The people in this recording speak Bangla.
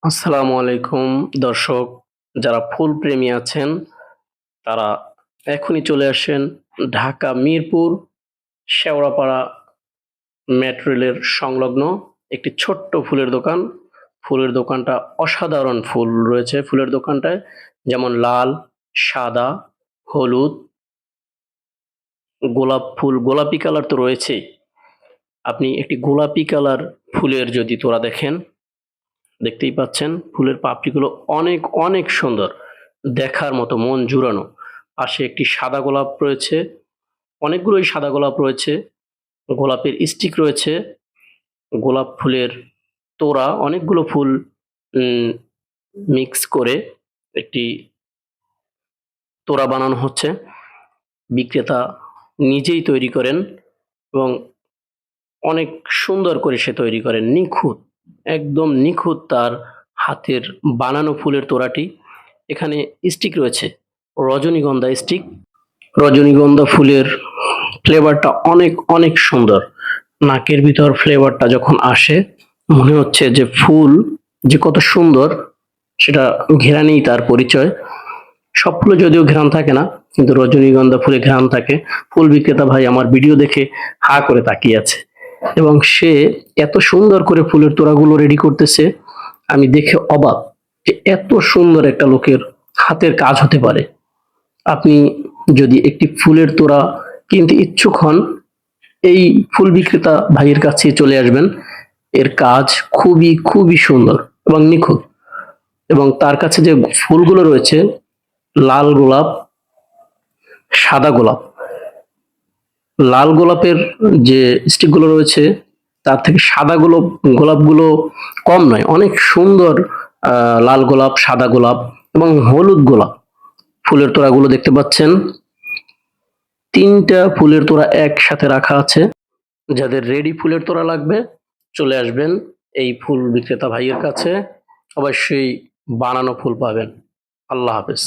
আসসালামু আলাইকুম দর্শক, যারা ফুল প্রেমী আছেন তারা এখনই চলে আসেন ঢাকা মিরপুর শেওড়াপাড়া মেট্রো রেলের সংলগ্ন একটি ছোট্ট ফুলের দোকান। ফুলের দোকানটা অসাধারণ ফুল রয়েছে ফুলের দোকানটায়, যেমন লাল, সাদা, হলুদ, গোলাপ ফুল, গোলাপি কালার তো রয়েছেই। আপনি একটি গোলাপি কালার ফুলের যদি তোড়া দেখেন, দেখতেই পাচ্ছেন ফুলের পাপড়িগুলো অনেক অনেক সুন্দর, দেখার মতো, মন জুড়ানো। পাশে একটি সাদা গোলাপ রয়েছে, অনেকগুলোই সাদা গোলাপ রয়েছে, গোলাপের স্টিক রয়েছে, গোলাপ ফুলের তোড়া, অনেকগুলো ফুল মিক্স করে একটি তোড়া বানানো হচ্ছে। বিক্রেতা নিজেই তৈরি করেন এবং অনেক সুন্দর করে সে তৈরি করেন, নিখুঁত, একদম নিখুঁত তার হাতের বানানো ফুলের তোড়াটি। এখানে স্টিক রয়েছে, রজনীগন্ধা স্টিক। রজনীগন্ধা ফুলের ফ্লেভারটা অনেক অনেক সুন্দর। নাকের ভিতর ফ্লেভারটা যখন আসে মনে হচ্ছে যে ফুল যে কত সুন্দর, সেটা ঘ্রাণেই তার পরিচয়। সব ফুলে যদিও ঘ্রাণ থাকে না, কিন্তু রজনীগন্ধা ফুলে ঘ্রাণ থাকে। ফুল বিক্রেতা ভাই আমার ভিডিও দেখে হা করে তাকিয়ে আছে এবং সে এত সুন্দর করে ফুলের তোড়াগুলো রেডি করতেছে, আমি দেখে অবাক যে এত সুন্দর একটা লোকের হাতের কাজ হতে পারে। আপনি যদি একটি ফুলের তোড়া কিনতে ইচ্ছুক হন, এই ফুল বিক্রেতা ভাইয়ের কাছে চলে আসবেন। এর কাজ খুবই খুবই সুন্দর এবং নিখুঁত। এবং তার কাছে যে ফুলগুলো রয়েছে, লাল গোলাপ, সাদা গোলাপ, লাল গোলাপের যে স্টিকগুলো রয়েছে তার থেকে সাদা গোলাপগুলো কম নয়, অনেক সুন্দর। লাল গোলাপ, সাদা গোলাপ এবং হলুদ গোলাপ ফুলের তোড়াগুলো দেখতে পাচ্ছেন। তিনটা ফুলের তোড়া একসাথে রাখা আছে। যাদের রেডি ফুলের তোড়া লাগবে চলে আসবেন এই ফুল বিক্রেতা ভাইয়ের কাছে, অবশ্যই বানানো ফুল পাবেন। আল্লাহ হাফেজ।